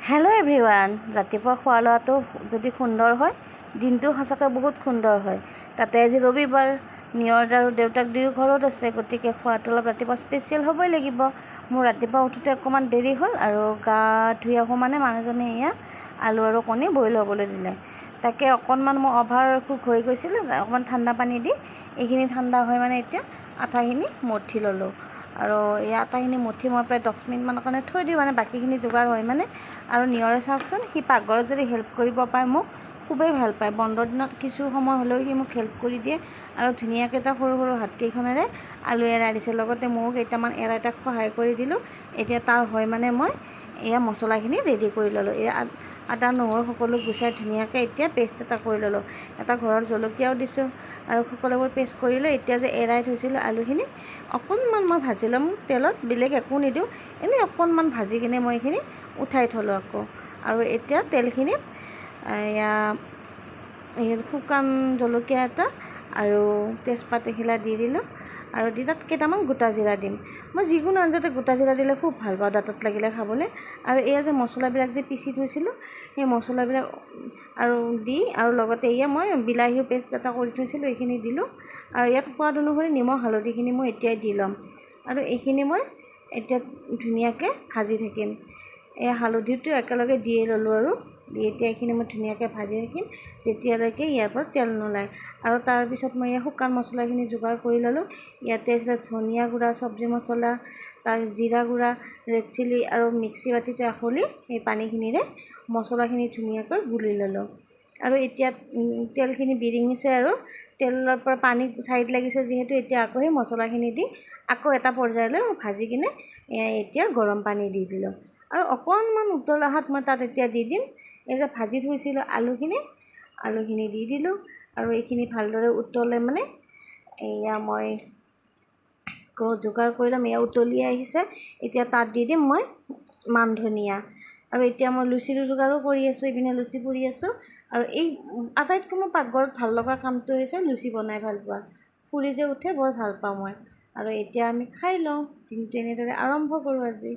Hello' everyone. ৰাতিপুৱা খোৱা লোৱাটো যদি সুন্দৰ হয়, দিনটো সঁচাকৈ বহুত সুন্দৰ হয়। তাতে আজি ৰবিবাৰ, নিয়ৰ আৰু দেউতাক দুয়ো ঘৰত আছে, গতিকে খোৱাটো অলপ ৰাতিপুৱা স্পেচিয়েল হ'বই লাগিব। মোৰ ৰাতিপুৱা উঠোতে অকণমান দেৰি হ'ল আৰু গা ধুই আহোঁ মানে মানুহজনে এয়া আলু আৰু কণী বইল হ'বলৈ দিলে। তাকে অকণমান মই অভাৰ কুক হৈ গৈছিলে, অকণমান ঠাণ্ডা পানী দি এইখিনি ঠাণ্ডা হৈ মানে এতিয়া আটাখিনি মঠি ল'লোঁ। আৰু এই আটাখিনি মঠি মই প্ৰায় 10 মিনিটমানৰ কাৰণে থৈ দিওঁ, মানে বাকীখিনি যোগাৰ হয় মানে। আৰু নিয়ৰে চাওকচোন, সি পাকঘৰত যদি হেল্প কৰিব পাৰে মোক খুবেই ভাল পায়। বন্ধৰ দিনত কিছু সময় হ'লেও সি মোক হেল্প কৰি দিয়ে আৰু ধুনীয়াকৈ এটা সৰু সৰু হাতকেইখনেৰে আলু এৰাই দিছে। লগতে ময়ো কেইটামান এৰাই তাক সহায় কৰি দিলোঁ। এতিয়া তাৰ হয় মানে মই এয়া মছলাখিনি ৰেডি কৰি ল'লোঁ। এয়া আদা নহৰু সকলো গুচাই ধুনীয়াকৈ এতিয়া পেষ্ট এটা কৰি ল'লোঁ। এটা ঘৰৰ জলকীয়াও দিছোঁ আৰু সকলোবোৰ পেষ্ট কৰি লৈ এতিয়া যে এৰাই থৈছিলোঁ আলুখিনি অকণমান মই ভাজি ল'ম তেলত, বেলেগ একো নিদিওঁ, এনেই অকণমান ভাজি কিনে মই এইখিনি উঠাই থ'লোঁ আকৌ। আৰু এতিয়া তেলখিনিত এয়া শুকান জলকীয়া এটা আৰু তেজপাত এখিলা দি দিলোঁ আৰু দি তাত কেইটামান গোটা জিৰা দিম। মই যিকোনো আঞ্জাতে গোটা জিৰা দিলে খুব ভাল পাওঁ দাঁতত লাগিলে খাবলৈ। আৰু এয়া যে মছলাবিলাক যে পিচি থৈছিলোঁ, সেই মছলাবিলাক আৰু দি আৰু লগতে এয়া মই বিলাহীও পেষ্ট এটা কৰি থৈছিলোঁ, এইখিনি দিলোঁ। আৰু ইয়াত সোৱাদ অনুসৰি নিমখ হালধিখিনি মই এতিয়াই দি ল'ম আৰু এইখিনি মই এতিয়া ধুনীয়াকৈ ভাজি থাকিম। এই হালধিটো একেলগে দিয়ে ল'লোঁ আৰু দি এতিয়া এইখিনি মই ধুনীয়াকৈ ভাজি থাকিম যেতিয়ালৈকে ইয়াৰ পৰা তেল নোলায়। আৰু তাৰপিছত মই এই শুকান মছলাখিনি যোগাৰ কৰি ল'লোঁ। ইয়াতে আছে ধনিয়া গুড়া, চব্জি মছলা, তাৰ জিৰা গুড়া, ৰেড চিলি আৰু মিক্সি বাতিতে আখলি সেই পানীখিনিৰে মছলাখিনি ধুনীয়াকৈ গুলি ল'লোঁ। আৰু এতিয়া তেলখিনি বিৰিঙিছে আৰু তেলৰ পৰা পানী ছাইড লাগিছে যিহেতু, এতিয়া আকৌ সেই মছলাখিনি দি আকৌ এটা পৰ্যায়লৈ ভাজি কিনে এতিয়া গৰম পানী দি দিলোঁ। আৰু অকণমান উতল অহাত মই তাত এতিয়া দি দিম এই যে ভাজি থৈছিলোঁ আলুখিনি দি দিলোঁ। আৰু এইখিনি ভালদৰে উতলে মানে এয়া মই যোগাৰ কৰি ল'ম। এয়া উতলি আহিছে, এতিয়া তাত দি দিম মই মান ধনিয়া। আৰু এতিয়া মই লুচিৰ যোগাৰো কৰি আছোঁ, এইপিনে লুচি পুৰি আছোঁ। আৰু এই আটাইতকৈ মোৰ পাকঘৰত ভাল লগা কামটো হৈছে লুচি বনাই ভাল পোৱা। ফুলি যে উঠে বৰ ভাল পাওঁ মই। আৰু এতিয়া আমি খাই লওঁ, দিনটো এনেদৰে আৰম্ভ কৰোঁ আজি।